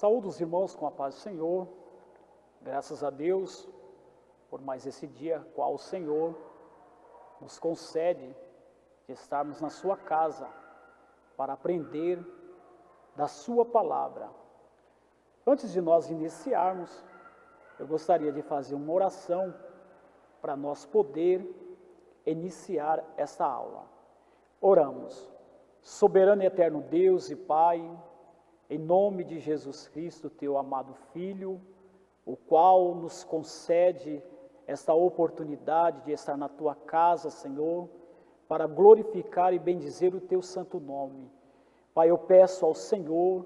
Saúdo os irmãos com a paz do Senhor, graças a Deus por mais esse dia, qual o Senhor nos concede de estarmos na sua casa para aprender da sua palavra. Antes de nós iniciarmos, eu gostaria de fazer uma oração para nós poder iniciar esta aula. Oramos. Soberano e eterno Deus e Pai, em nome de Jesus Cristo, teu amado Filho, o qual nos concede esta oportunidade de estar na tua casa, Senhor, para glorificar e bendizer o teu santo nome. Pai, eu peço ao Senhor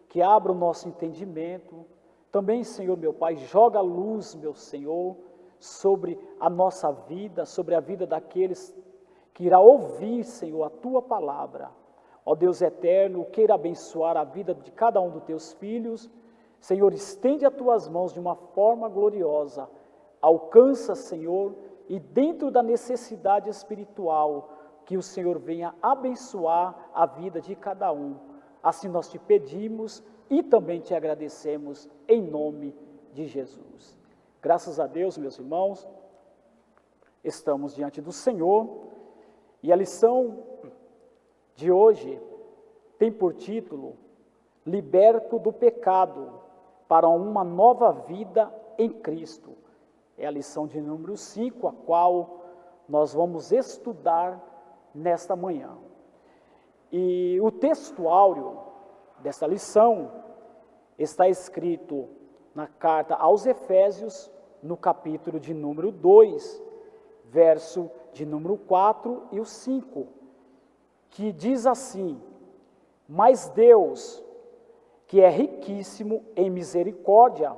que abra o nosso entendimento. Também, Senhor, meu Pai, joga a luz, meu Senhor, sobre a nossa vida, sobre a vida daqueles que irá ouvir, Senhor, a tua palavra. Ó Deus eterno, queira abençoar a vida de cada um dos teus filhos. Senhor, estende as tuas mãos de uma forma gloriosa. Alcança, Senhor, e dentro da necessidade espiritual, que o Senhor venha abençoar a vida de cada um. Assim nós te pedimos e também te agradecemos em nome de Jesus. Graças a Deus, meus irmãos, estamos diante do Senhor e a lição de hoje tem por título Liberto do pecado para uma nova vida em Cristo. É a lição de número 5, a qual nós vamos estudar nesta manhã. E o texto áureo desta lição está escrito na carta aos Efésios, no capítulo de número 2, verso de número 4 e o 5, que diz assim: mas Deus, que é riquíssimo em misericórdia,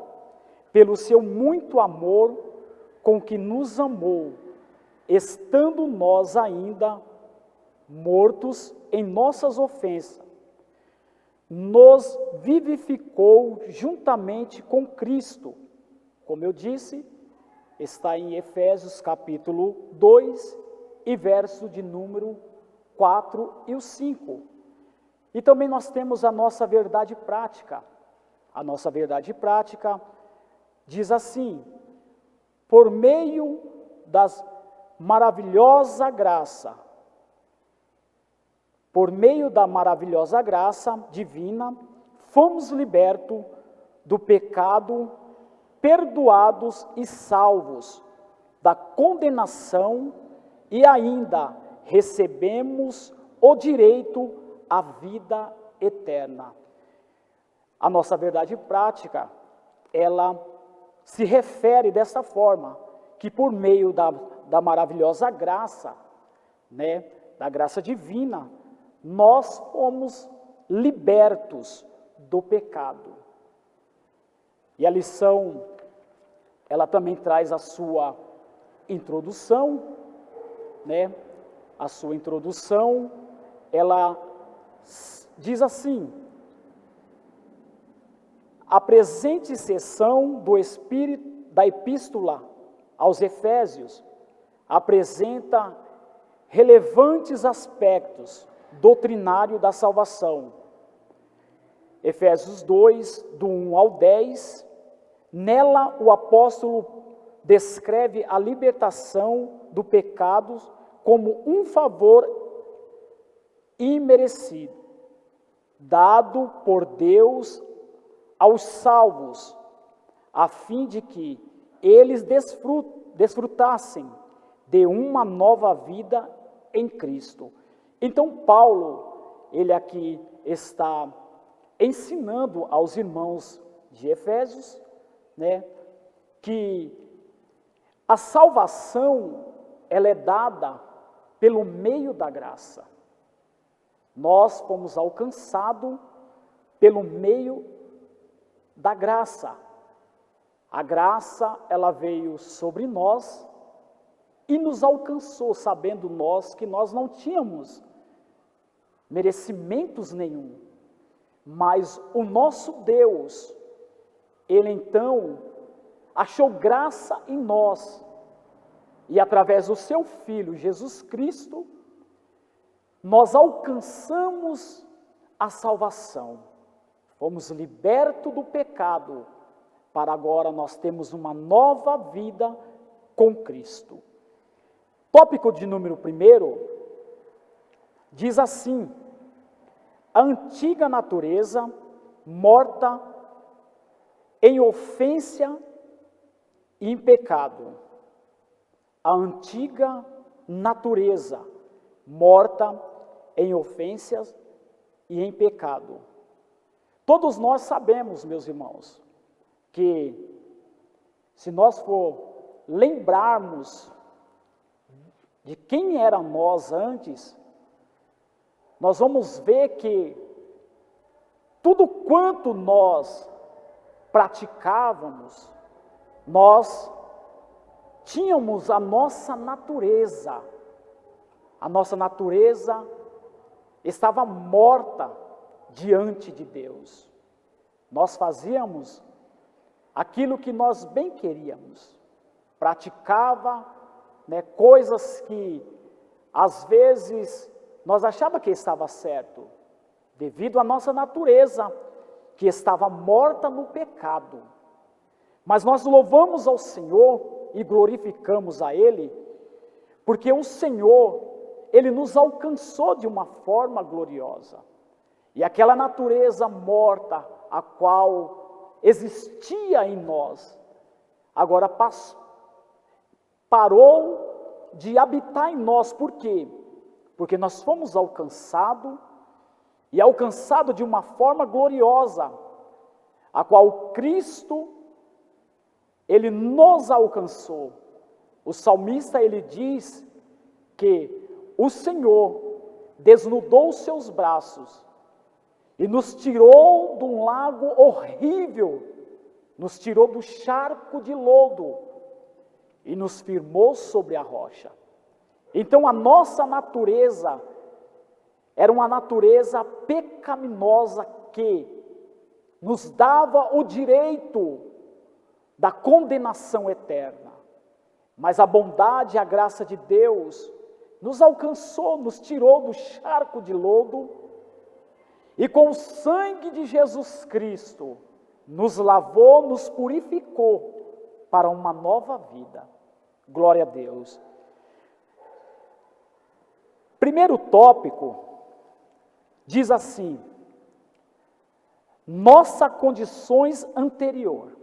pelo seu muito amor com que nos amou, estando nós ainda mortos em nossas ofensas, nos vivificou juntamente com Cristo. Como eu disse, está em Efésios capítulo 2 e verso de número 4 e o 5. E também nós temos a nossa verdade prática. A nossa verdade prática diz assim: por meio das maravilhosa graça, por meio da maravilhosa graça divina, fomos libertos do pecado, perdoados e salvos da condenação e ainda recebemos o direito à vida eterna. A nossa verdade prática, ela se refere dessa forma, que por meio da maravilhosa graça, da graça divina, nós fomos libertos do pecado. E a lição, ela também traz a sua introdução, A sua introdução, ela diz assim: a presente seção da Epístola aos Efésios apresenta relevantes aspectos doutrinários da salvação. Efésios 2, do 1 ao 10, nela o apóstolo descreve a libertação do pecado como um favor imerecido, dado por Deus aos salvos, a fim de que eles desfrutassem de uma nova vida em Cristo. Então Paulo, ele aqui está ensinando aos irmãos de Efésios, que a salvação, ela é dada pelo meio da graça. Nós fomos alcançados pelo meio da graça. A graça, ela veio sobre nós e nos alcançou, sabendo nós que nós não tínhamos merecimentos nenhum. Mas o nosso Deus, Ele então achou graça em nós, e através do seu Filho, Jesus Cristo, nós alcançamos a salvação. fomos libertos do pecado, para agora nós temos uma nova vida com Cristo. Tópico de número 1 diz assim: a antiga natureza morta em ofensa e em pecado. A antiga natureza morta em ofensas e em pecado. Todos nós sabemos, meus irmãos, que se nós for lembrarmos de quem era nós antes, nós vamos ver que tudo quanto nós praticávamos, nós tínhamos a nossa natureza estava morta diante de Deus. Nós fazíamos aquilo que nós bem queríamos, praticava, coisas que às vezes nós achávamos que estava certo, devido à nossa natureza que estava morta no pecado. Mas nós louvamos ao Senhor e glorificamos a Ele, porque o Senhor, Ele nos alcançou de uma forma gloriosa. E aquela natureza morta, a qual existia em nós, agora parou de habitar em nós. Por quê? Porque nós fomos alcançados, e alcançados de uma forma gloriosa, a qual Cristo, Ele nos alcançou. O salmista, ele diz que o Senhor desnudou os seus braços e nos tirou de um lago horrível, nos tirou do charco de lodo e nos firmou sobre a rocha. Então a nossa natureza era uma natureza pecaminosa que nos dava o direito da condenação eterna. Mas a bondade e a graça de Deus nos alcançou, nos tirou do charco de lodo e com o sangue de Jesus Cristo nos lavou, nos purificou para uma nova vida. Glória a Deus. Primeiro tópico diz assim: nossa condições anterior.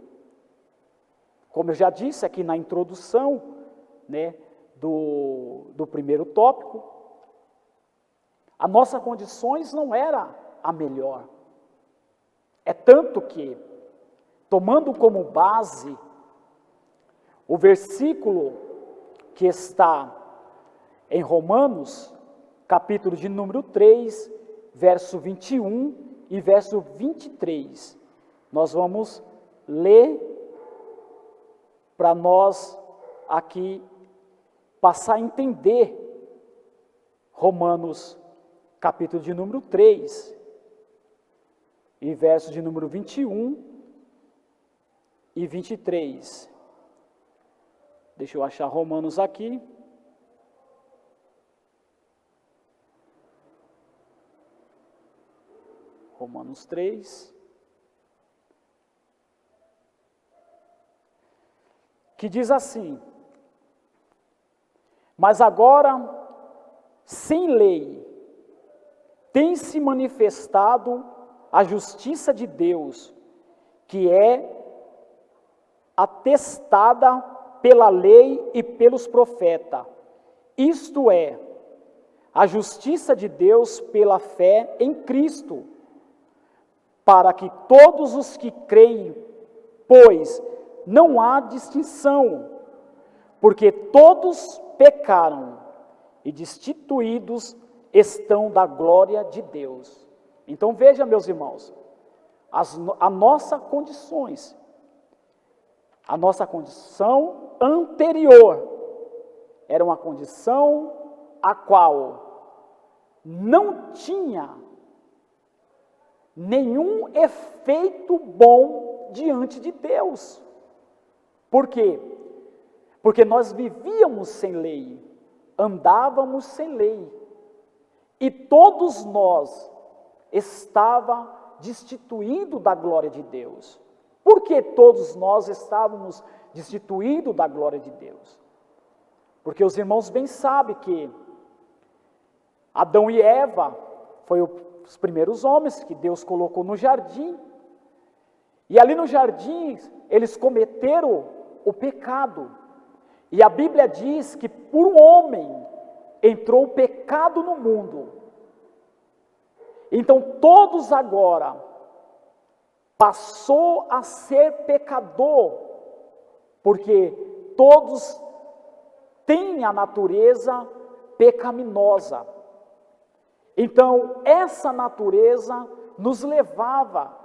Como eu já disse aqui na introdução, do primeiro tópico, a nossa condições não era a melhor. É tanto que, tomando como base o versículo que está em Romanos, capítulo de número 3, verso 21 e verso 23, nós vamos ler para nós aqui passar a entender Romanos capítulo de número 3 e verso de número 21 e 23. Deixa eu achar Romanos aqui. Romanos 3. Que diz assim: mas agora, sem lei, tem se manifestado a justiça de Deus, que é atestada pela lei e pelos profetas, isto é, a justiça de Deus pela fé em Cristo, para que todos os que creem, pois não há distinção, porque todos pecaram e destituídos estão da glória de Deus. Então veja, meus irmãos, a nossa condição anterior era uma condição a qual não tinha nenhum efeito bom diante de Deus. Por quê? Porque nós vivíamos sem lei, andávamos sem lei, e todos nós estava destituído da glória de Deus. Por que todos nós estávamos destituídos da glória de Deus? Porque os irmãos bem sabem que Adão e Eva foram os primeiros homens que Deus colocou no jardim. E ali no jardim eles cometeram o pecado. E a Bíblia diz que por um homem entrou o pecado no mundo. Então todos agora passou a ser pecador, porque todos têm a natureza pecaminosa. Então essa natureza nos levava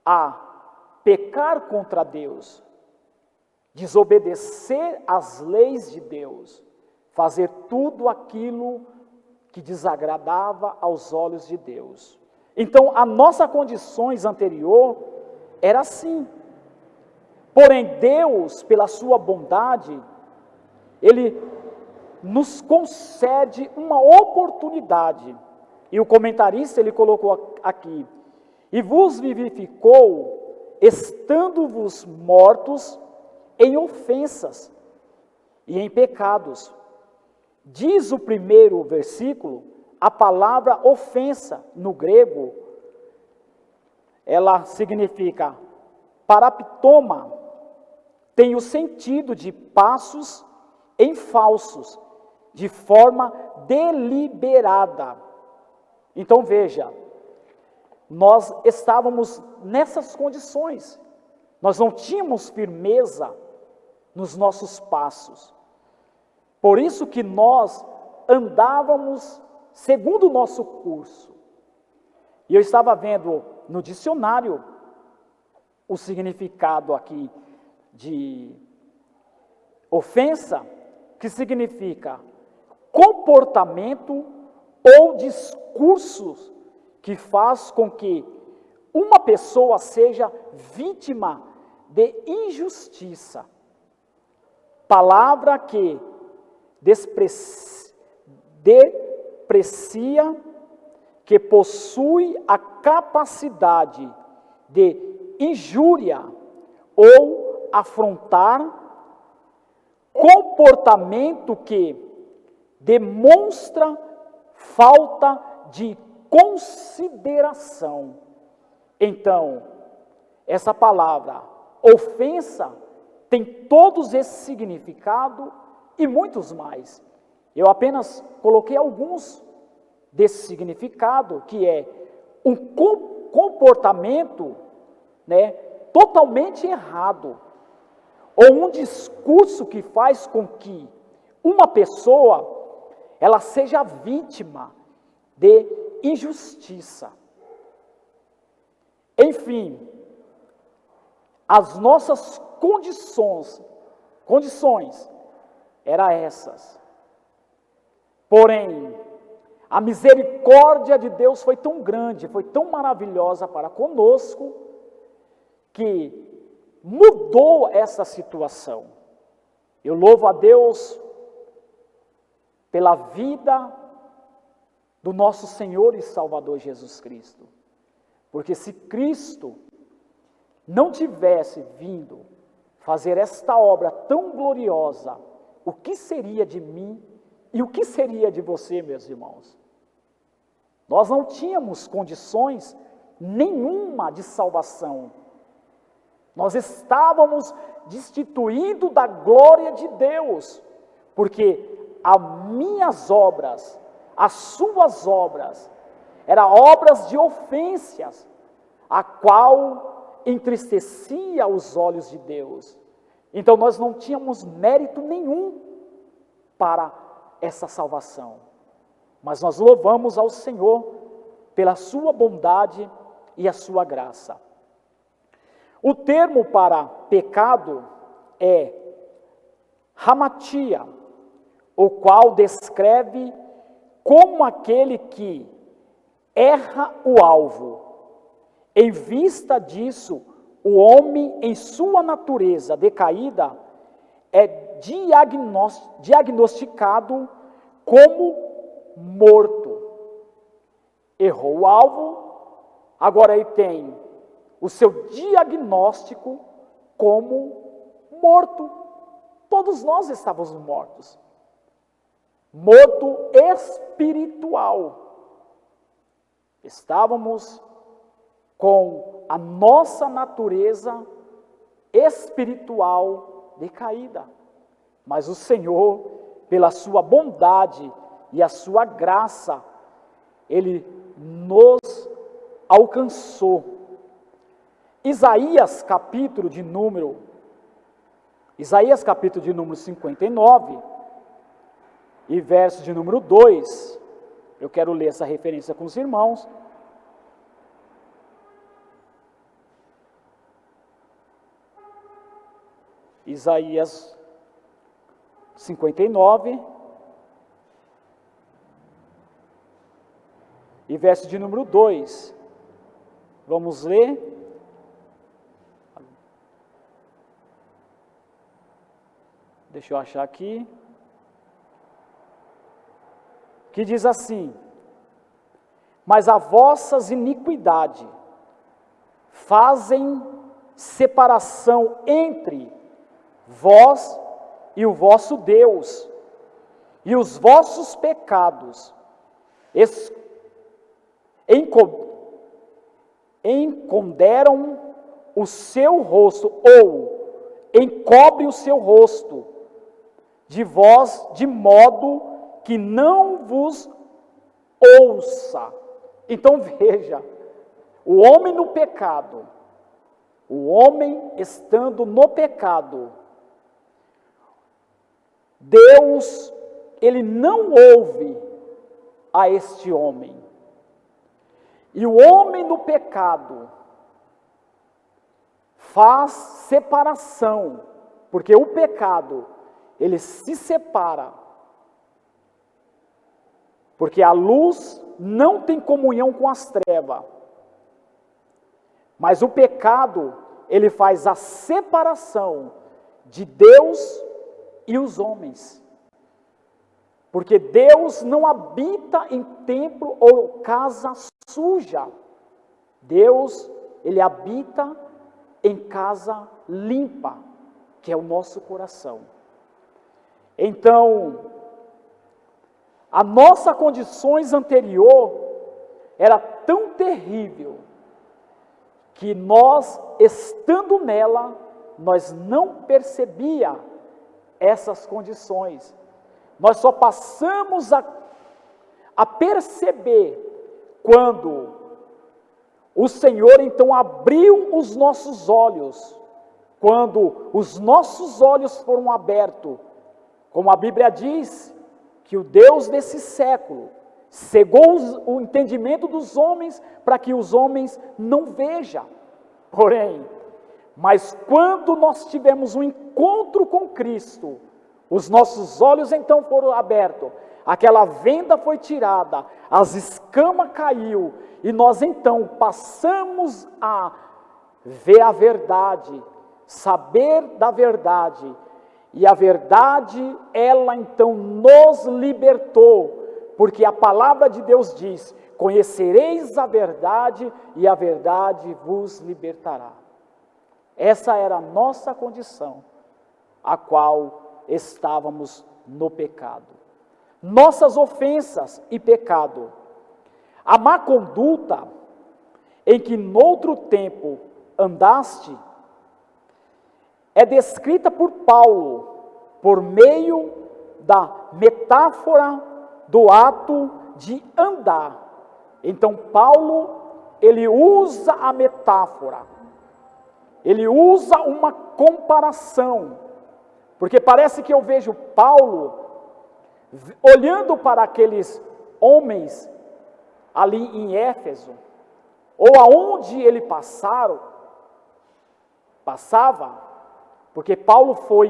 a pecar contra Deus, desobedecer às leis de Deus, fazer tudo aquilo que desagradava aos olhos de Deus. Então, a nossa condições anterior era assim. Porém, Deus, pela sua bondade, Ele nos concede uma oportunidade. E o comentarista, ele colocou aqui: e vos vivificou, estando-vos mortos em ofensas e em pecados. Diz o primeiro versículo, a palavra ofensa, no grego, ela significa paraptoma, tem o sentido de passos em falsos, de forma deliberada. Então veja, nós estávamos nessas condições, nós não tínhamos firmeza nos nossos passos, por isso que nós andávamos segundo o nosso curso. E eu estava vendo no dicionário o significado aqui de ofensa, que significa comportamento ou discursos que faz com que uma pessoa seja vítima de injustiça. Palavra que deprecia, que possui a capacidade de injúria ou afrontar, comportamento que demonstra falta de consideração. Então, essa palavra ofensa tem todos esse significado e muitos mais. Eu apenas coloquei alguns desse significado, que é um comportamento, totalmente errado, ou um discurso que faz com que uma pessoa ela seja vítima de injustiça. Enfim, as nossas condições eram essas. Porém, a misericórdia de Deus foi tão grande, foi tão maravilhosa para conosco, que mudou essa situação. Eu louvo a Deus pela vida do nosso Senhor e Salvador Jesus Cristo. Porque se Cristo não tivesse vindo fazer esta obra tão gloriosa, o que seria de mim e o que seria de você, meus irmãos? Nós não tínhamos condições nenhuma de salvação. Nós estávamos destituídos da glória de Deus, porque as minhas obras, as suas obras, eram obras de ofensas, a qual entristecia os olhos de Deus. Então nós não tínhamos mérito nenhum para essa salvação, mas nós louvamos ao Senhor pela sua bondade e a sua graça. O termo para pecado é hamatia, o qual descreve como aquele que erra o alvo. Em vista disso, o homem, em sua natureza decaída, é diagnosticado como morto. Errou o alvo, Agora ele tem o seu diagnóstico como morto. Todos nós estávamos mortos. Morto espiritual. Estávamos com a nossa natureza espiritual decaída. Mas o Senhor, pela sua bondade e a sua graça, Ele nos alcançou. Isaías capítulo de número 59 e verso de número 2, eu quero ler essa referência com os irmãos. Isaías 59 e verso de número 2. Vamos ler. Deixa eu achar aqui. Que diz assim: mas as vossas iniquidades fazem separação entre vós e o vosso Deus, e os vossos pecados enconderam o seu rosto, ou encobre o seu rosto de vós, de modo que não vos ouça. Então veja, o homem no pecado, o homem estando no pecado, Deus, Ele não ouve a este homem. E o homem no pecado faz separação, porque o pecado, ele se separa, porque a luz não tem comunhão com as trevas, mas o pecado, ele faz a separação de Deus e os homens, porque Deus não habita em templo ou casa suja. Deus, Ele habita em casa limpa, que é o nosso coração. Então, a nossa condições anterior era tão terrível, que nós, estando nela, nós não percebia essas condições. Nós só passamos a perceber quando o Senhor então abriu os nossos olhos, quando os nossos olhos foram abertos, como a Bíblia diz, que o Deus desse século cegou o entendimento dos homens para que os homens não vejam. Porém, mas quando nós tivemos um encontro com Cristo, os nossos olhos então foram abertos, aquela venda foi tirada, as escamas caiu, e nós então passamos a ver a verdade, saber da verdade, e a verdade, ela então nos libertou, porque a palavra de Deus diz: conhecereis a verdade, e a verdade vos libertará. Essa era a nossa condição, a qual estávamos no pecado. Nossas ofensas e pecado. A má conduta em que noutro tempo andaste é descrita por Paulo por meio da metáfora do ato de andar. Então Paulo, ele usa a metáfora, ele usa uma comparação, porque parece que eu vejo Paulo olhando para aqueles homens ali em Éfeso, ou aonde ele passava, porque Paulo foi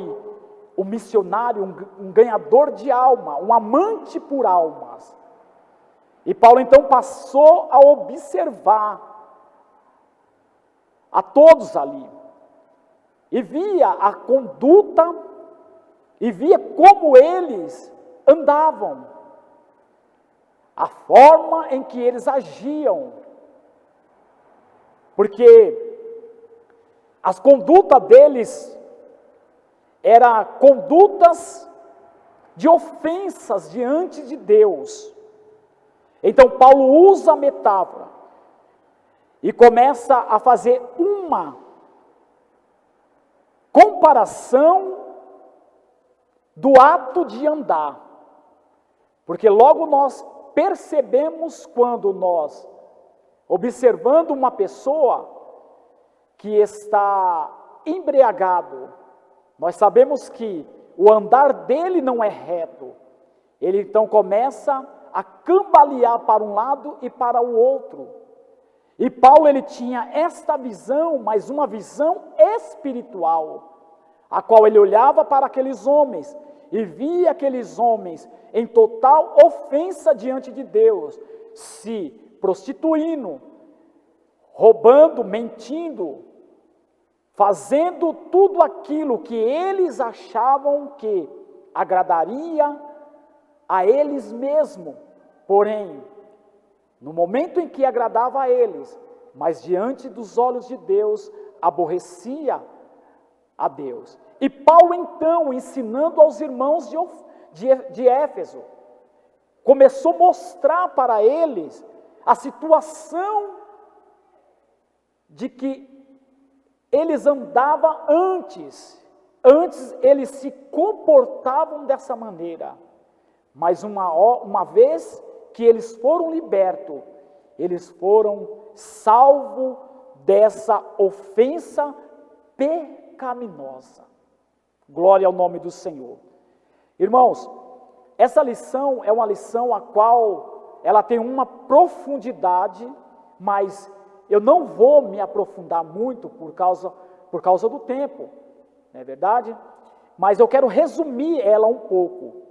um missionário, um ganhador de alma, um amante por almas. E Paulo então passou a observar a todos ali, e via a conduta, e via como eles andavam, a forma em que eles agiam. porque as condutas deles eram condutas de ofensas diante de Deus. Então Paulo usa a metáfora e começa a fazer uma comparação do ato de andar. Porque logo nós percebemos quando nós, observando uma pessoa que está embriagado, nós sabemos que o andar dele não é reto. Ele então começa a cambalear para um lado e para o outro. E Paulo ele tinha esta visão, mas uma visão espiritual, a qual ele olhava para aqueles homens e via aqueles homens em total ofensa diante de Deus, se prostituindo, roubando, mentindo, fazendo tudo aquilo que eles achavam que agradaria a eles mesmos, porém, no momento em que agradava a eles, mas diante dos olhos de Deus, aborrecia a Deus. E Paulo então, ensinando aos irmãos de Éfeso, começou a mostrar para eles a situação de que eles andavam antes eles se comportavam dessa maneira, mas uma vez que eles foram libertos, eles foram salvos dessa ofensa pecaminosa. Glória ao nome do Senhor. Irmãos, essa lição é uma lição a qual ela tem uma profundidade, mas eu não vou me aprofundar muito por causa do tempo, não é verdade? Mas eu quero resumir ela um pouco.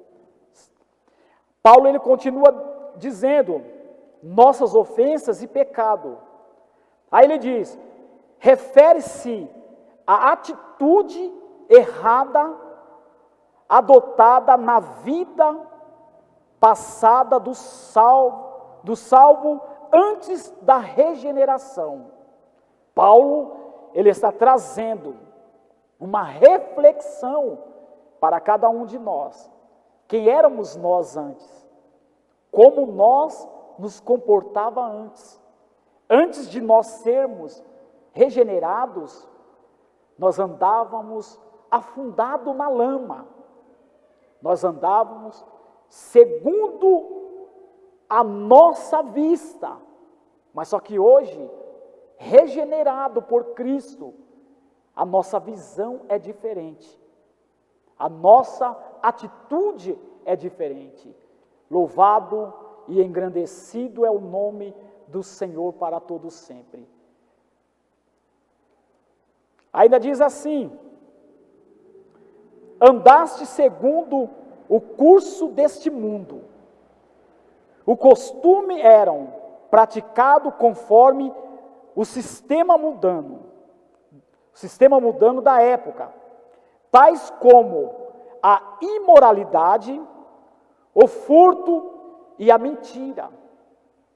Paulo ele continua dizendo, nossas ofensas e pecado. Aí ele diz, refere-se à atitude errada adotada na vida passada do salvo antes da regeneração. Paulo, ele está trazendo uma reflexão para cada um de nós. Quem éramos nós antes? Como nós nos comportava antes? Antes de nós sermos regenerados, nós andávamos afundados na lama. Nós andávamos segundo a nossa vista, mas só que hoje, regenerado por Cristo, a nossa visão é diferente, a nossa atitude é diferente. Louvado e engrandecido é o nome do Senhor para todos sempre. Ainda diz assim, andaste segundo o curso deste mundo. O costume eram praticado conforme o sistema mundano da época, tais como a imoralidade, o furto e a mentira.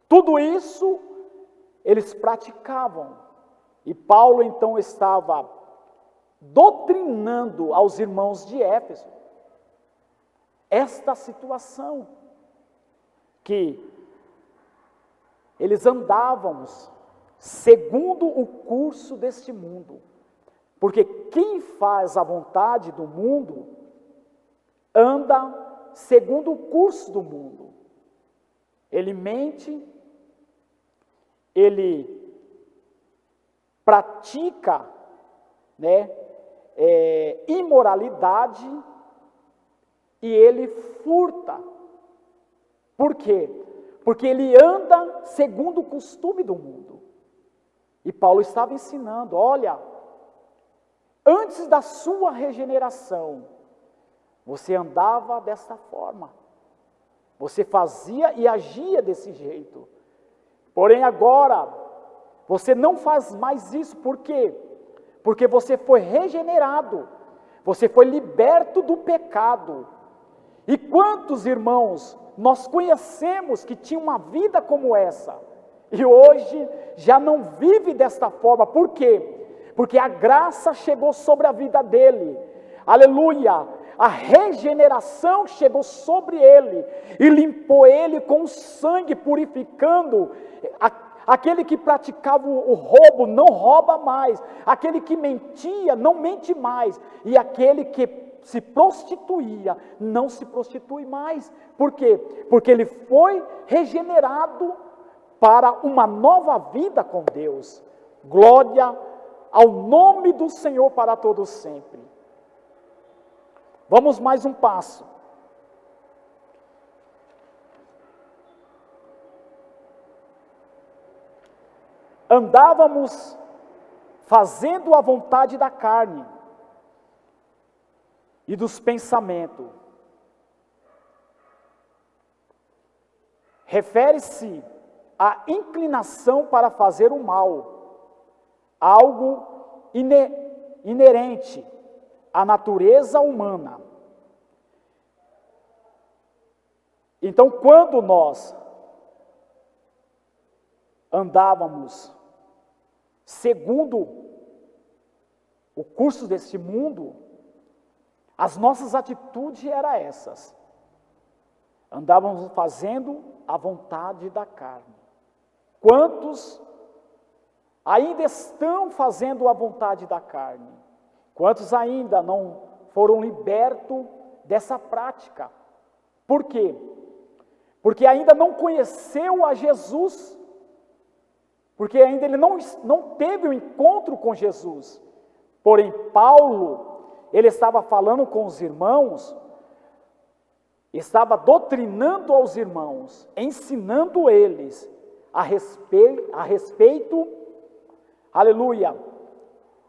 Tudo isso eles praticavam. E Paulo então estava doutrinando aos irmãos de Éfeso esta situação, que eles andavam segundo o curso deste mundo, porque quem faz a vontade do mundo anda segundo o curso do mundo. Ele mente, ele pratica, imoralidade e ele furta. Por quê? Porque ele anda segundo o costume do mundo. E Paulo estava ensinando, olha, antes da sua regeneração, você andava dessa forma. Você fazia e agia desse jeito. Porém agora, você não faz mais isso. Por quê? Porque você foi regenerado. Você foi liberto do pecado. E quantos irmãos nós conhecemos que tinham uma vida como essa? E hoje já não vive desta forma. Por quê? Porque a graça chegou sobre a vida dele. Aleluia! A regeneração chegou sobre ele e limpou ele com o sangue, purificando. Aquele que praticava o roubo não rouba mais. Aquele que mentia não mente mais. E aquele que se prostituía não se prostitui mais. Por quê? Porque ele foi regenerado para uma nova vida com Deus. Glória ao nome do Senhor para todos sempre. Vamos mais um passo. Andávamos fazendo a vontade da carne e dos pensamentos. Refere-se à inclinação para fazer o mal, algo inerente à natureza humana. Então, quando nós andávamos segundo o curso deste mundo, as nossas atitudes eram essas. Andávamos fazendo a vontade da carne. Quantos ainda estão fazendo a vontade da carne? Quantos ainda não foram libertos dessa prática? Por quê? Porque ainda não conheceu a Jesus. Porque ainda ele não teve o encontro com Jesus. Porém, Paulo, ele estava falando com os irmãos, estava doutrinando aos irmãos, ensinando eles a respeito, aleluia,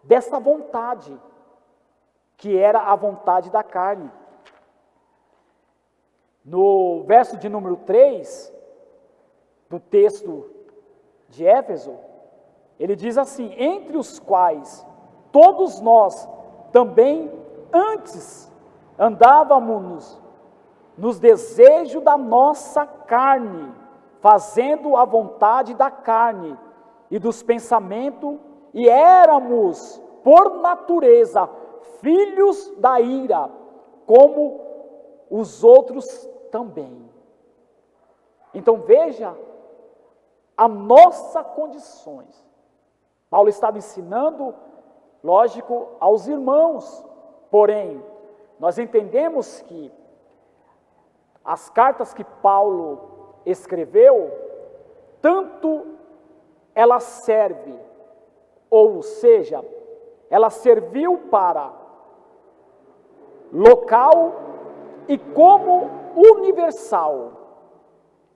dessa vontade, que era a vontade da carne. No verso de número 3, do texto de Éfeso, ele diz assim: entre os quais todos nós também antes andávamos nos desejos da nossa carne, fazendo a vontade da carne e dos pensamentos, e éramos, por natureza, filhos da ira, como os outros também. Então veja as nossas condições. Paulo estava ensinando, lógico, aos irmãos, porém, nós entendemos que as cartas que Paulo escreveu, tanto ela serve, ou seja, ela serviu para local e como universal.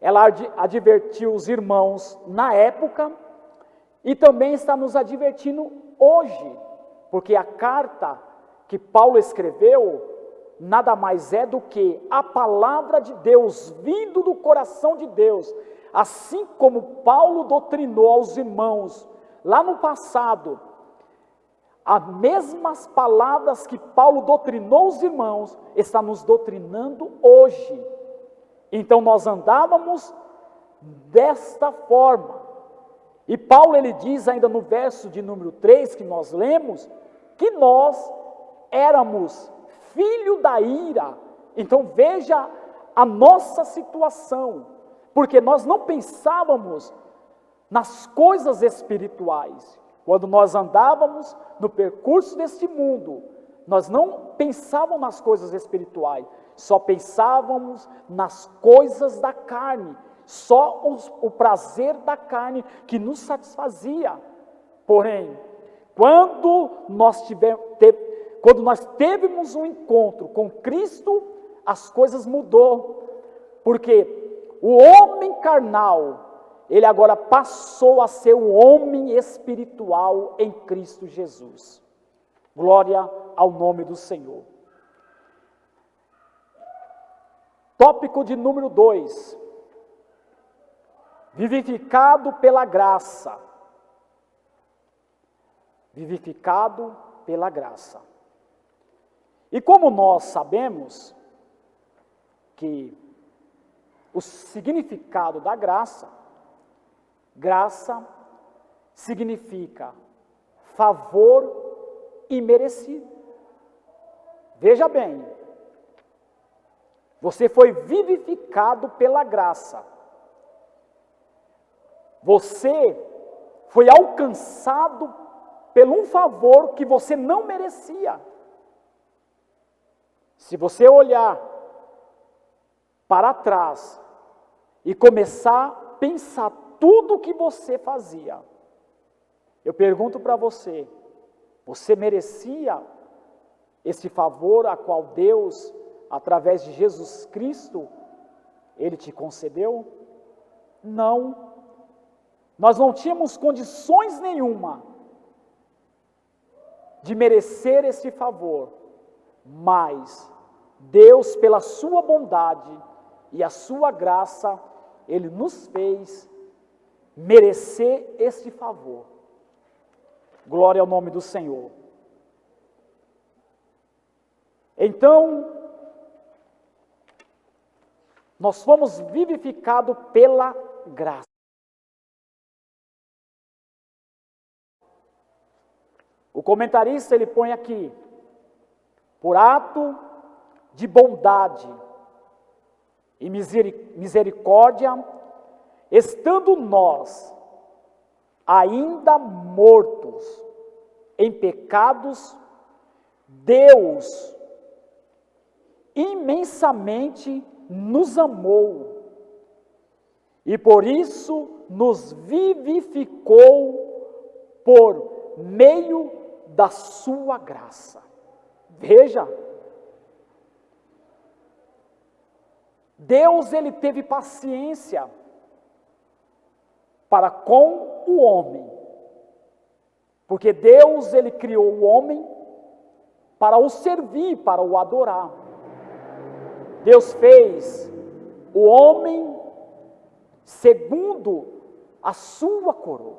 Ela advertiu os irmãos na época e também está nos advertindo hoje, porque a carta que Paulo escreveu nada mais é do que a palavra de Deus vindo do coração de Deus. Assim como Paulo doutrinou aos irmãos lá no passado, as mesmas palavras que Paulo doutrinou os irmãos, está nos doutrinando hoje. Então nós andávamos desta forma. E Paulo ele diz ainda no verso de número 3 que nós lemos, que nós éramos filho da ira. Então veja a nossa situação, porque nós não pensávamos nas coisas espirituais. Quando nós andávamos no percurso deste mundo, nós não pensávamos nas coisas espirituais, só pensávamos nas coisas da carne, só o prazer da carne que nos satisfazia. Porém, quando nós tivemos um encontro com Cristo, as coisas mudou, porque o homem carnal, ele agora passou a ser um homem espiritual em Cristo Jesus. Glória ao nome do Senhor. Tópico de número 2. Vivificado pela graça. Vivificado pela graça. E como nós sabemos que o significado da graça Graça significa favor imerecido. Veja bem, você foi vivificado pela graça. Você foi alcançado por um favor que você não merecia. Se você olhar para trás e começar a pensar tudo o que você fazia, eu pergunto para você, você merecia esse favor a qual Deus, através de Jesus Cristo, Ele te concedeu? Não. Nós não tínhamos condições nenhuma de merecer esse favor, mas Deus, pela sua bondade e a sua graça, Ele nos fez merecer esse favor. Glória ao nome do Senhor. Então, nós fomos vivificados pela graça. O comentarista, ele põe aqui, por ato de bondade e misericórdia, estando nós ainda mortos em pecados, Deus imensamente nos amou e por isso nos vivificou por meio da sua graça. Veja, Deus, ele teve paciência para com o homem, porque Deus, ele criou o homem para o servir, para o adorar. Deus fez o homem segundo a sua coroa,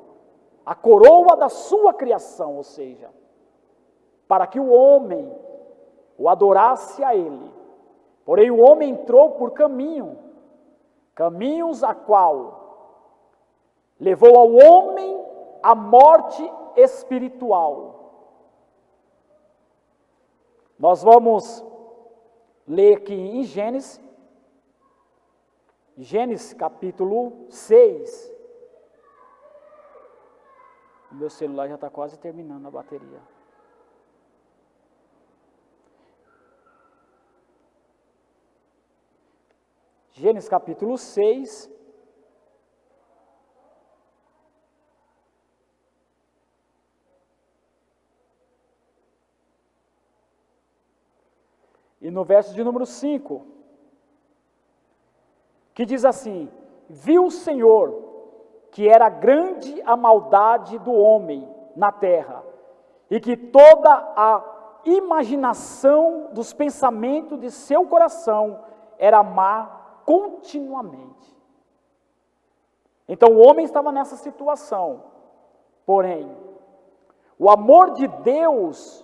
a coroa da sua criação, ou seja, para que o homem o adorasse a ele. Porém o homem entrou por caminhos a qual levou ao homem a morte espiritual. Nós vamos ler aqui em Gênesis capítulo 6. Meu celular já está quase terminando a bateria. Gênesis capítulo 6. E no verso de número 5, que diz assim: viu o Senhor que era grande a maldade do homem na terra, e que toda a imaginação dos pensamentos de seu coração era má continuamente. Então o homem estava nessa situação, porém, o amor de Deus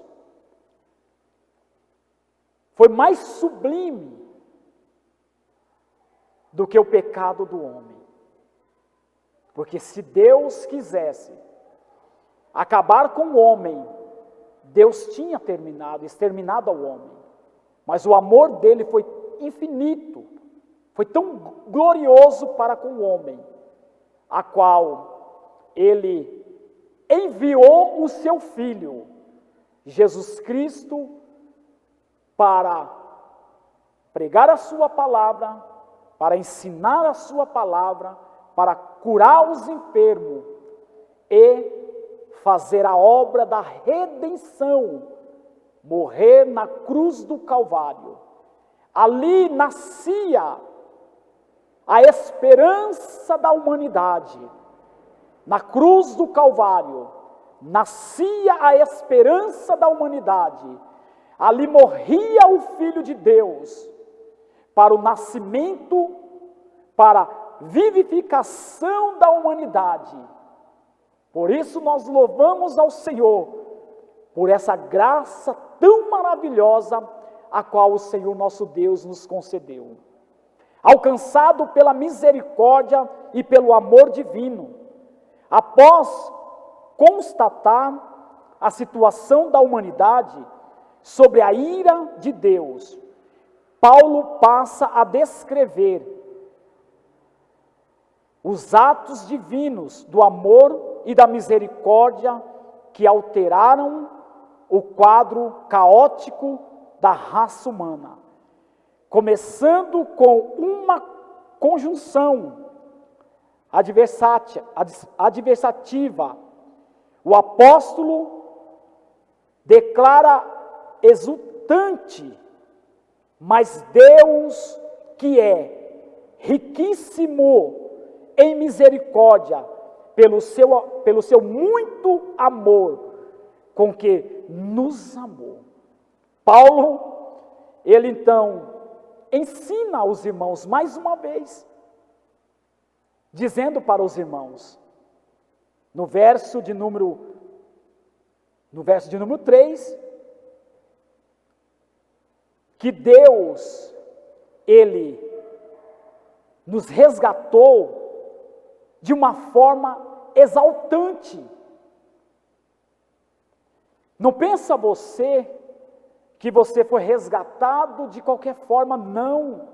foi mais sublime do que o pecado do homem. Porque se Deus quisesse acabar com o homem, Deus tinha exterminado ao homem. Mas o amor dele foi infinito, foi tão glorioso para com o homem, a qual ele enviou o seu Filho, Jesus Cristo, para pregar a sua palavra, para ensinar a sua palavra, para curar os enfermos e fazer a obra da redenção, morrer na cruz do Calvário. Ali nascia a esperança da humanidade. Na cruz do Calvário nascia a esperança da humanidade. Ali morria o Filho de Deus para o nascimento, para a vivificação da humanidade. Por isso nós louvamos ao Senhor, por essa graça tão maravilhosa, a qual o Senhor nosso Deus nos concedeu. Alcançado pela misericórdia e pelo amor divino, após constatar a situação da humanidade sobre a ira de Deus, Paulo passa a descrever os atos divinos do amor e da misericórdia que alteraram o quadro caótico da raça humana, começando com uma conjunção adversativa. O apóstolo declara exultante: mas Deus, que é riquíssimo em misericórdia, pelo seu muito amor com que nos amou. Paulo, ele então ensina aos irmãos mais uma vez, dizendo para os irmãos, no verso de número 3, que Deus, ele nos resgatou de uma forma exaltante. Não pensa você que você foi resgatado de qualquer forma, não.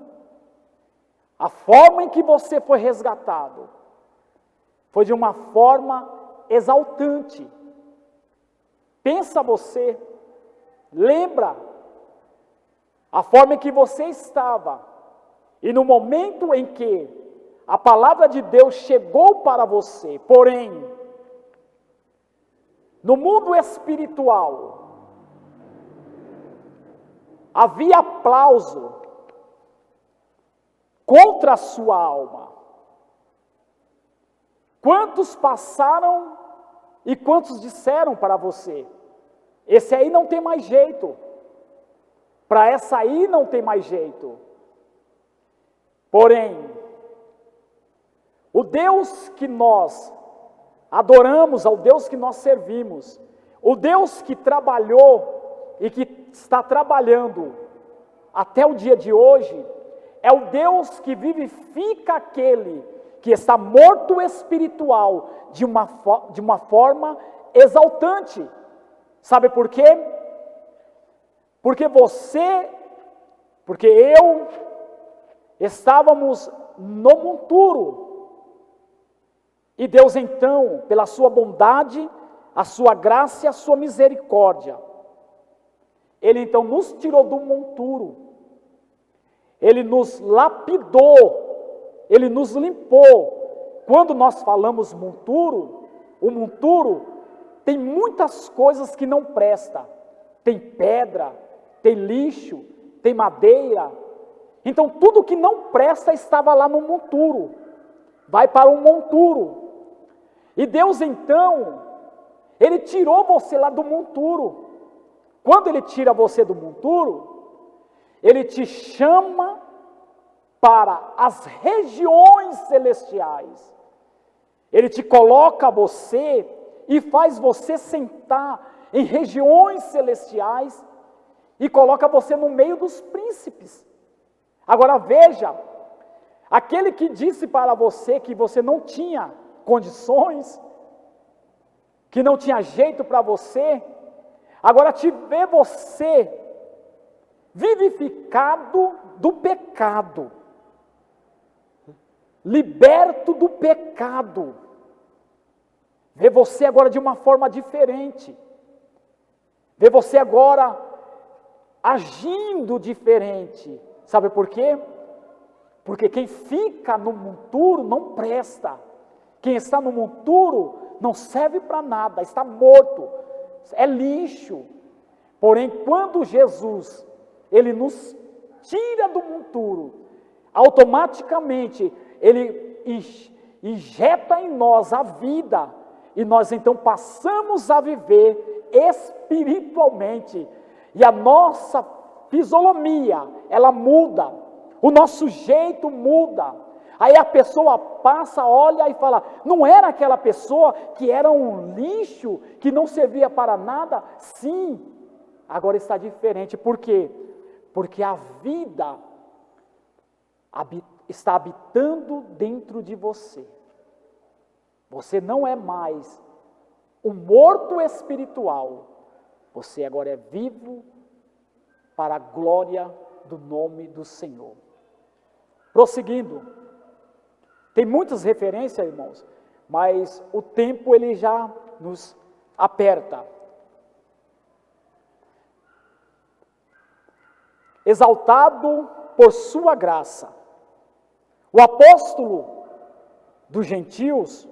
A forma em que você foi resgatado foi de uma forma exaltante. Pensa você, lembra a forma em que você estava, e no momento em que a palavra de Deus chegou para você, porém, no mundo espiritual, havia aplauso contra a sua alma. Quantos passaram e quantos disseram para você: esse aí não tem mais jeito, para essa aí não tem mais jeito. Porém, o Deus que nós adoramos, ao Deus que nós servimos, o Deus que trabalhou e que está trabalhando até o dia de hoje, é o Deus que vivifica aquele que está morto espiritual de uma forma exaltante. Sabe por quê? Porque eu estávamos no monturo. E Deus então, pela sua bondade, a sua graça e a sua misericórdia, Ele então nos tirou do monturo, Ele nos lapidou, Ele nos limpou. Quando nós falamos monturo, o monturo tem muitas coisas que não prestam. Tem pedra, tem lixo, tem madeira. Então tudo que não presta estava lá no monturo, vai para um monturo. E Deus então, Ele tirou você lá do monturo. Quando Ele tira você do monturo, Ele te chama para as regiões celestiais. Ele te coloca você e faz você sentar em regiões celestiais e coloca você no meio dos príncipes. Agora veja, aquele que disse para você que você não tinha condições, que não tinha jeito para você, agora te vê você vivificado do pecado, liberto do pecado, vê você agora de uma forma diferente, vê você agora agindo diferente. Sabe por quê? Porque quem fica no monturo não presta. Quem está no monturo não serve para nada, está morto, é lixo. Porém, quando Jesus, Ele nos tira do monturo, automaticamente Ele injeta em nós a vida, e nós então passamos a viver espiritualmente, e a nossa fisionomia, ela muda, o nosso jeito muda. Aí a pessoa passa, olha e fala: não era aquela pessoa que era um lixo, que não servia para nada? Sim, agora está diferente. Por quê? Porque a vida está habitando dentro de você. Você não é mais um morto espiritual, você agora é vivo para a glória do nome do Senhor. Prosseguindo, tem muitas referências, irmãos, mas o tempo ele já nos aperta. Exaltado por sua graça, o apóstolo dos gentios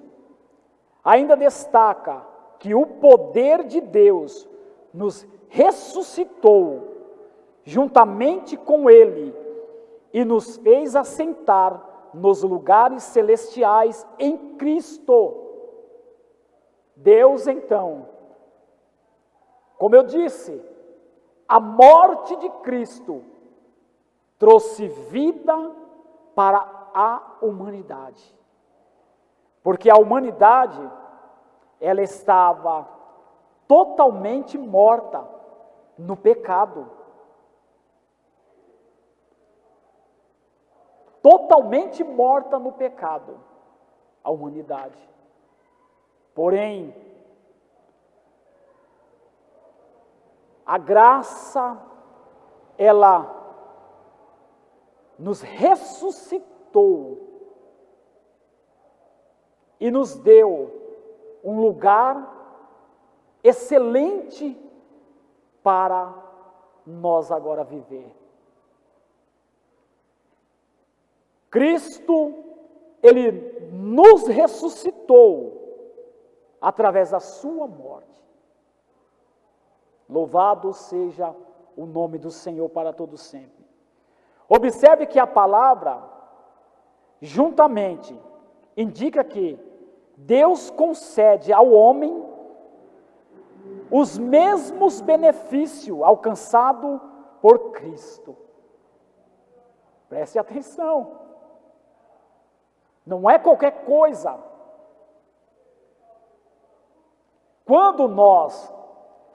ainda destaca que o poder de Deus nos ressuscitou juntamente com Ele e nos fez assentar nos lugares celestiais em Cristo. Deus, então, como eu disse, a morte de Cristo trouxe vida para a humanidade. Porque a humanidade, ela estava totalmente morta no pecado. Totalmente morta no pecado, a humanidade. Porém, a graça, ela nos ressuscitou e nos deu um lugar excelente para nós agora viver. Cristo, Ele nos ressuscitou através da sua morte. Louvado seja o nome do Senhor para todo sempre. Observe que a palavra, juntamente, indica que Deus concede ao homem os mesmos benefícios alcançados por Cristo. Preste atenção. Não é qualquer coisa. Quando nós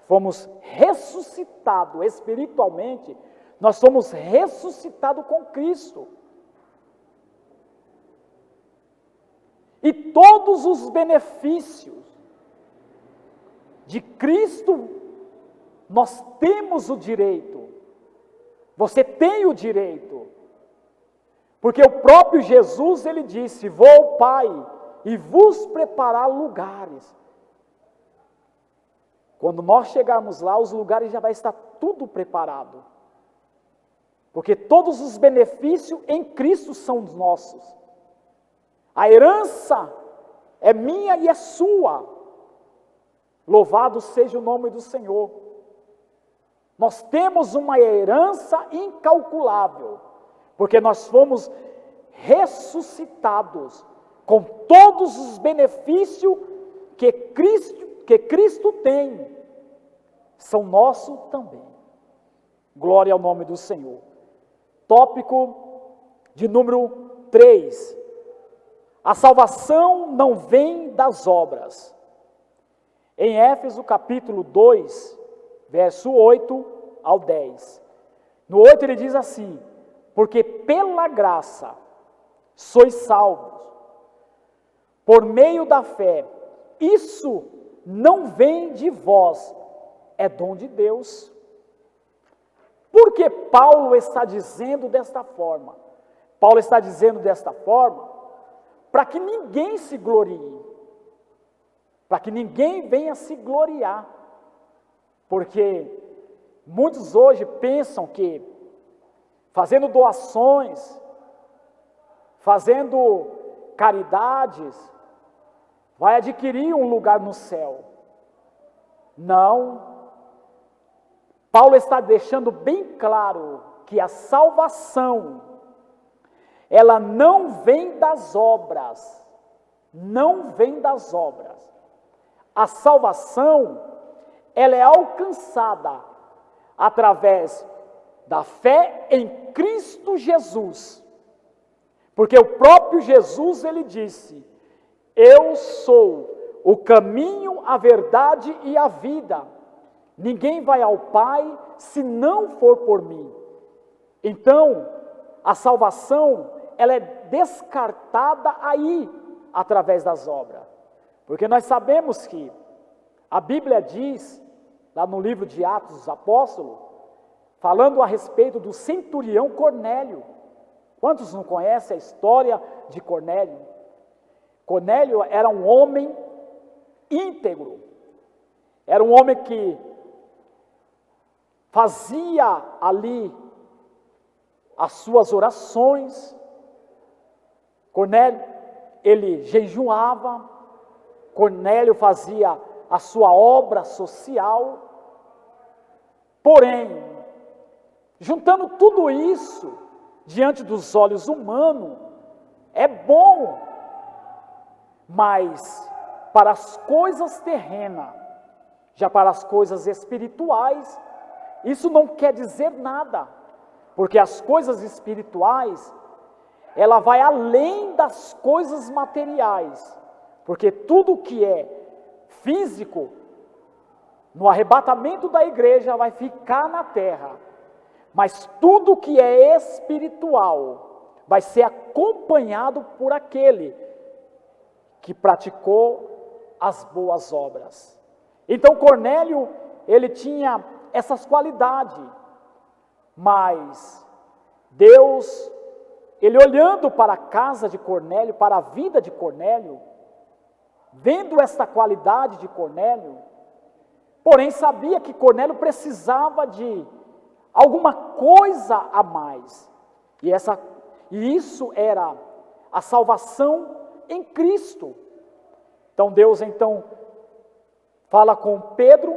fomos ressuscitados espiritualmente, nós somos ressuscitados com Cristo. E todos os benefícios de Cristo, nós temos o direito. Você tem o direito. Porque o próprio Jesus, ele disse: vou, Pai, e vos preparar lugares. Quando nós chegarmos lá, os lugares já vai estar tudo preparado. Porque todos os benefícios em Cristo são nossos. A herança é minha e é sua. Louvado seja o nome do Senhor. Nós temos uma herança incalculável, porque nós fomos ressuscitados com todos os benefícios que Cristo tem, são nossos também. Glória ao nome do Senhor. Tópico de número 3. A salvação não vem das obras. Em Éfeso capítulo 2, verso 8 ao 10. No 8 ele diz assim: porque pela graça sois salvos, por meio da fé. Isso não vem de vós, é dom de Deus. Por que Paulo está dizendo desta forma? Paulo está dizendo desta forma para que ninguém se glorie, para que ninguém venha se gloriar, porque muitos hoje pensam que fazendo doações, fazendo caridades, vai adquirir um lugar no céu. Não. Paulo está deixando bem claro que a salvação, ela não vem das obras, não vem das obras. A salvação, ela é alcançada através da fé em Cristo Jesus. Porque o próprio Jesus, ele disse: eu sou o caminho, a verdade e a vida. Ninguém vai ao Pai se não for por mim. Então, a salvação, ela é descartada aí, através das obras. Porque nós sabemos que a Bíblia diz, lá no livro de Atos dos Apóstolos, falando a respeito do centurião Cornélio. Quantos não conhecem a história de Cornélio? Cornélio era um homem íntegro, era um homem que fazia ali as suas orações. Cornélio, ele jejuava, Cornélio fazia a sua obra social. Porém, juntando tudo isso diante dos olhos humanos, é bom, mas para as coisas terrenas, já para as coisas espirituais, isso não quer dizer nada, porque as coisas espirituais, ela vai além das coisas materiais, porque tudo que é físico, no arrebatamento da igreja vai ficar na terra, mas tudo que é espiritual vai ser acompanhado por aquele que praticou as boas obras. Então Cornélio, ele tinha essas qualidades, mas Deus, ele olhando para a casa de Cornélio, para a vida de Cornélio, vendo esta qualidade de Cornélio, porém sabia que Cornélio precisava de alguma coisa a mais, e isso era a salvação em Cristo. Então Deus fala com Pedro,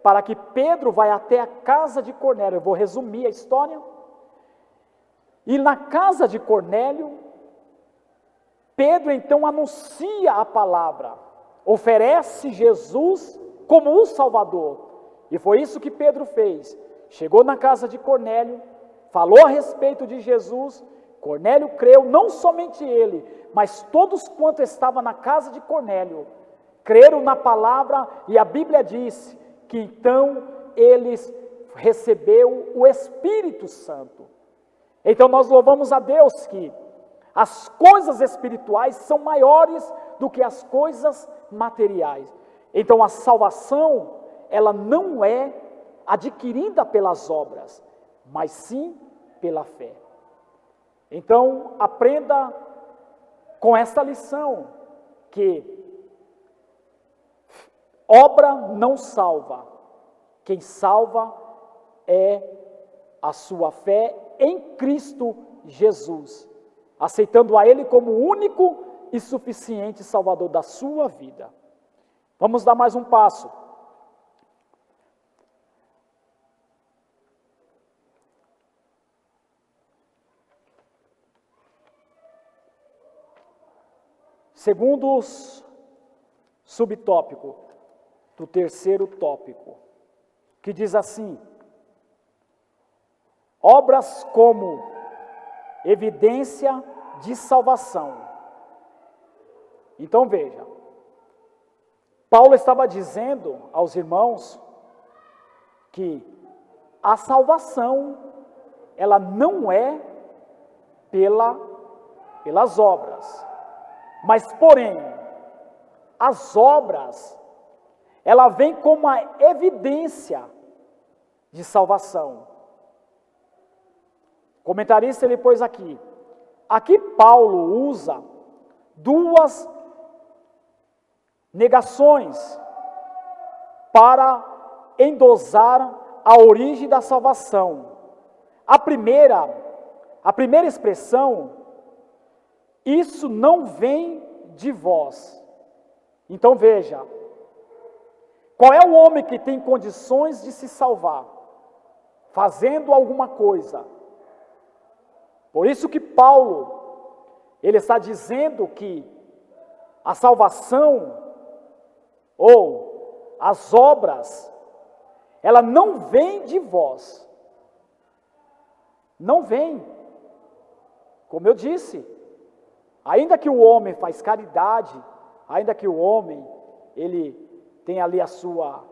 para que Pedro vá até a casa de Cornélio. Eu vou resumir a história. E na casa de Cornélio, Pedro então anuncia a palavra, oferece Jesus como o Salvador. E foi isso que Pedro fez. Chegou na casa de Cornélio, falou a respeito de Jesus. Cornélio creu, não somente ele, mas todos quanto estavam na casa de Cornélio, creram na palavra, e a Bíblia diz que então eles recebeu o Espírito Santo. Então nós louvamos a Deus que as coisas espirituais são maiores do que as coisas materiais. Então a salvação, ela não é adquirida pelas obras, mas sim pela fé. Então aprenda com essa lição, que obra não salva, quem salva é a sua fé em Cristo Jesus, aceitando a Ele como o único e suficiente Salvador da sua vida. Vamos dar mais um passo. Segundo subtópico do terceiro tópico, que diz assim: obras como evidência de salvação. Então veja, Paulo estava dizendo aos irmãos que a salvação, ela não é pelas obras, mas porém, as obras, ela vem como a evidência de salvação. O comentarista ele pôs aqui Paulo usa duas negações para endosar a origem da salvação. A primeira expressão, isso não vem de vós. Então veja, qual é o homem que tem condições de se salvar? Fazendo alguma coisa. Por isso que Paulo, ele está dizendo que a salvação, ou as obras, ela não vem de vós. Não vem. Como eu disse, ainda que o homem faz caridade, ainda que o homem, ele tem ali a sua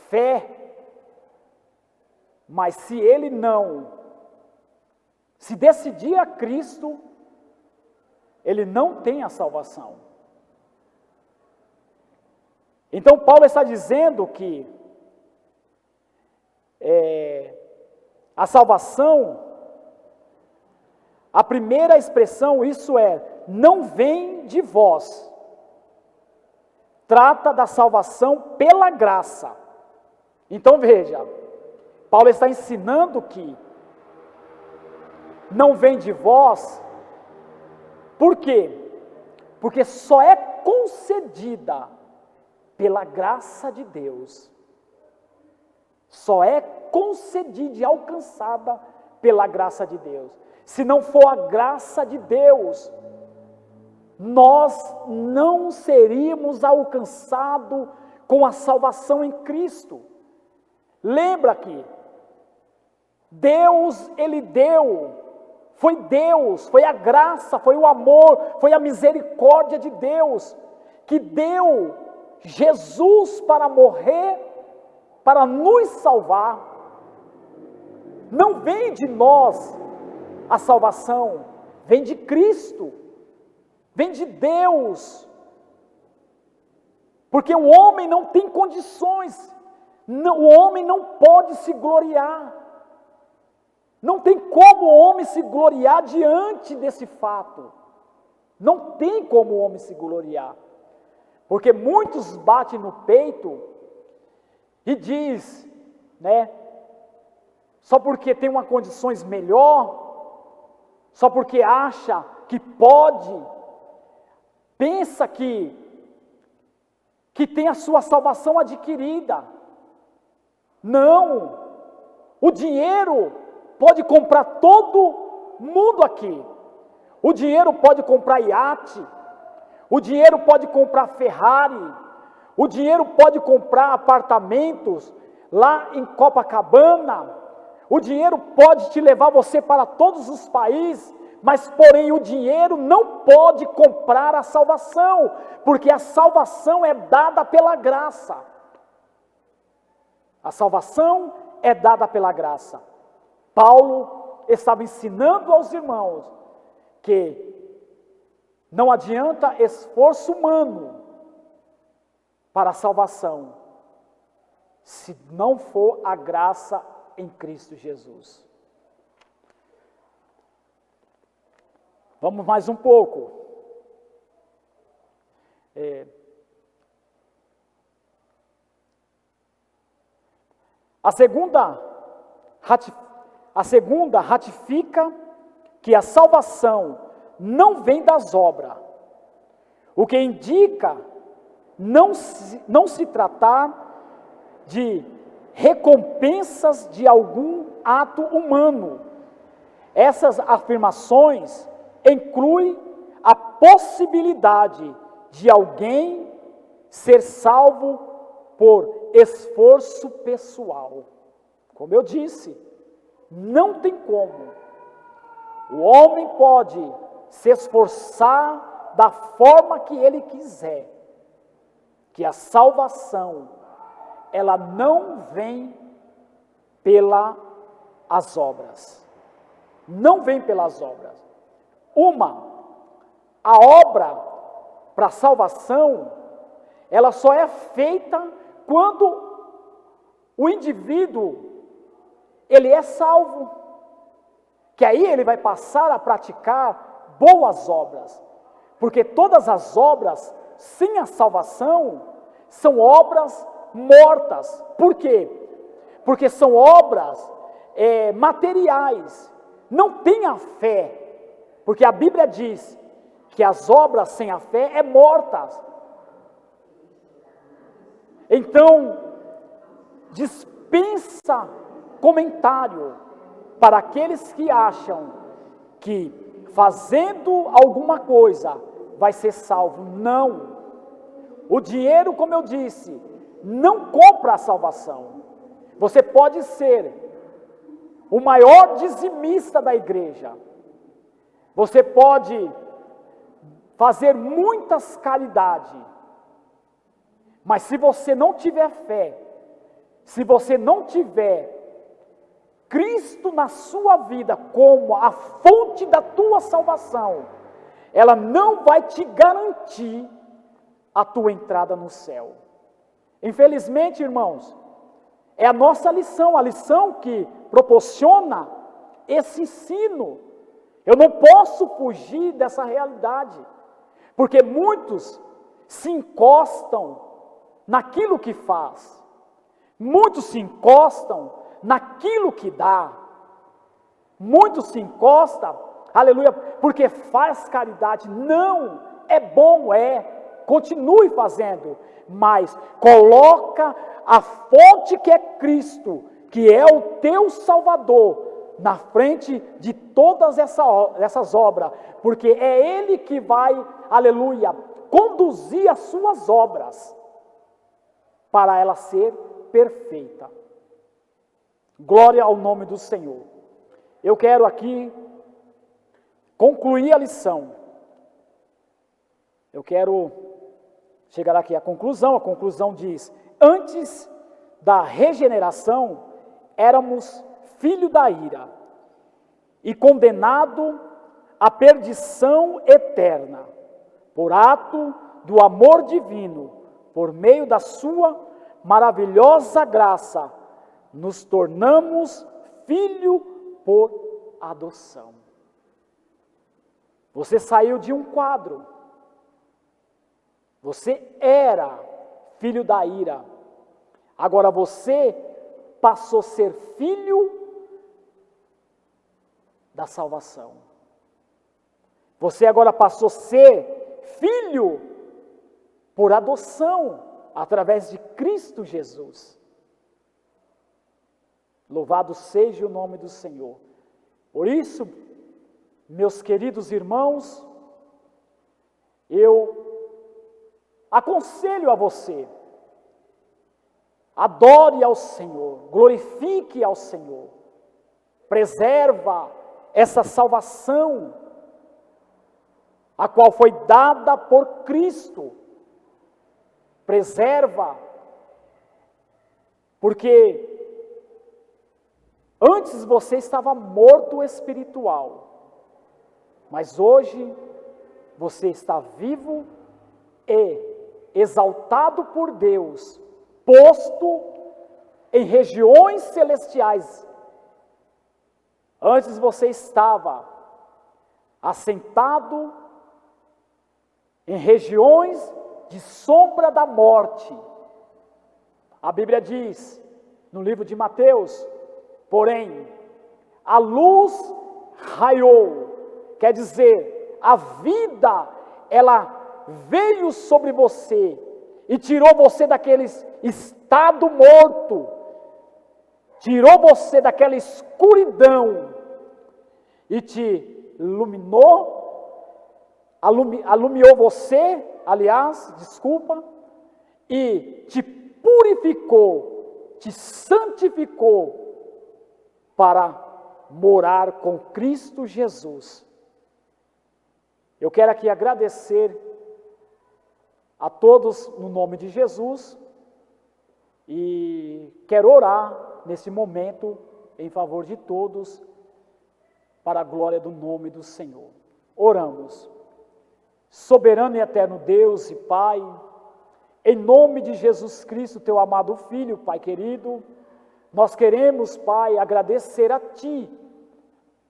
fé, mas se ele não se decidir a Cristo, ele não tem a salvação. Então Paulo está dizendo que a salvação, a primeira expressão, isso é, não vem de vós. Trata da salvação pela graça. Então veja, Paulo está ensinando que não vem de vós, por quê? Porque só é concedida pela graça de Deus. Só é concedida e alcançada pela graça de Deus. Se não for a graça de Deus, nós não seríamos alcançados com a salvação em Cristo. Lembra que Deus, Ele deu, foi a graça, foi o amor, foi a misericórdia de Deus, que deu Jesus para morrer, para nos salvar. Não vem de nós a salvação, vem de Cristo, vem de Deus, porque o homem não tem condições, o homem não pode se gloriar, não tem como o homem se gloriar diante desse fato, não tem como o homem se gloriar, porque muitos batem no peito e diz, só porque tem uma condições melhor, só porque acha que pode, pensa que tem a sua salvação adquirida. Não, o dinheiro pode comprar todo mundo aqui. O dinheiro pode comprar iate, o dinheiro pode comprar Ferrari, o dinheiro pode comprar apartamentos lá em Copacabana, o dinheiro pode te levar você para todos os países, mas porém o dinheiro não pode comprar a salvação, porque a salvação é dada pela graça. A salvação é dada pela graça. Paulo estava ensinando aos irmãos que não adianta esforço humano para a salvação, se não for a graça em Cristo Jesus. Vamos mais um pouco. A segunda ratifica que a salvação não vem das obras, o que indica não se tratar de recompensas de algum ato humano. Essas afirmações incluem a possibilidade de alguém ser salvo por esforço pessoal. Como eu disse, não tem como. O homem pode se esforçar da forma que ele quiser, que a salvação, ela não vem pelas obras. Não vem pelas obras. A obra para a salvação, ela só é feita quando o indivíduo, ele é salvo, que aí ele vai passar a praticar boas obras, porque todas as obras sem a salvação são obras mortas. Por quê? Porque são obras materiais, não tem a fé, porque a Bíblia diz que as obras sem a fé é mortas. Então, dispensa comentário para aqueles que acham que fazendo alguma coisa vai ser salvo. Não. O dinheiro, como eu disse, não compra a salvação. Você pode ser o maior dizimista da igreja. Você pode fazer muitas caridades. Mas se você não tiver fé, se você não tiver Cristo na sua vida como a fonte da tua salvação, ela não vai te garantir a tua entrada no céu. Infelizmente, irmãos, é a nossa lição, a lição que proporciona esse ensino. Eu não posso fugir dessa realidade, porque muitos se encostam naquilo que faz, muitos se encostam naquilo que dá, muitos se encostam, aleluia, porque faz caridade. Não, é bom, continue fazendo, mas coloca a fonte que é Cristo, que é o teu Salvador, na frente de todas essas obras, porque é Ele que vai, aleluia, conduzir as suas obras, para ela ser perfeita. Glória ao nome do Senhor. Eu quero aqui concluir a lição. Eu quero chegar aqui à conclusão. A conclusão diz: antes da regeneração, éramos filho da ira e condenado à perdição eterna, por ato do amor divino, por meio da sua maravilhosa graça, nos tornamos filho por adoção. Você saiu de um quadro. Você era filho da ira. Agora você passou a ser filho da salvação. Você agora passou a ser filho por adoção, através de Cristo Jesus. Louvado seja o nome do Senhor. Por isso, meus queridos irmãos, eu aconselho a você: adore ao Senhor, glorifique ao Senhor, preserva essa salvação, a qual foi dada por Cristo. Preserva, porque antes você estava morto espiritual, mas hoje você está vivo e exaltado por Deus, posto em regiões celestiais. Antes você estava assentado em regiões de sombra da morte. A Bíblia diz, no livro de Mateus, porém, a luz raiou, quer dizer, a vida, ela veio sobre você e tirou você daquele estado morto, tirou você daquela escuridão e te iluminou, alumiou você, e te purificou, te santificou para morar com Cristo Jesus. Eu quero aqui agradecer a todos no nome de Jesus e quero orar nesse momento em favor de todos para a glória do nome do Senhor. Oramos. Soberano e eterno Deus e Pai, em nome de Jesus Cristo, teu amado Filho, Pai querido, nós queremos, Pai, agradecer a Ti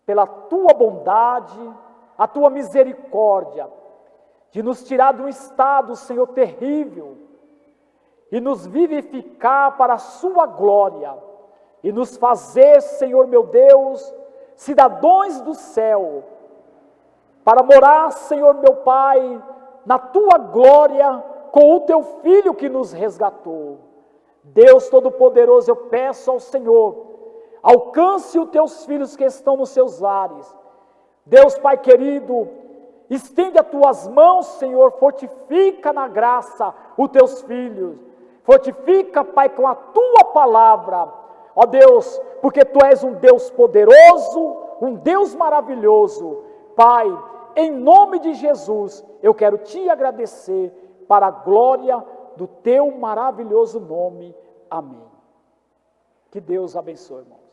pela Tua bondade, a Tua misericórdia, de nos tirar de um estado, Senhor, terrível, e nos vivificar para a Sua glória, e nos fazer, Senhor meu Deus, cidadãos do céu, para morar, Senhor meu Pai, na Tua glória, com o Teu Filho que nos resgatou. Deus Todo-Poderoso, eu peço ao Senhor, alcance os Teus filhos que estão nos seus lares. Deus Pai querido, estende as Tuas mãos, Senhor, fortifica na graça os Teus filhos. Fortifica, Pai, com a Tua palavra, ó Deus, porque Tu és um Deus poderoso, um Deus maravilhoso. Pai, em nome de Jesus, eu quero Te agradecer para a glória do Teu maravilhoso nome. Amém. Que Deus abençoe, irmãos.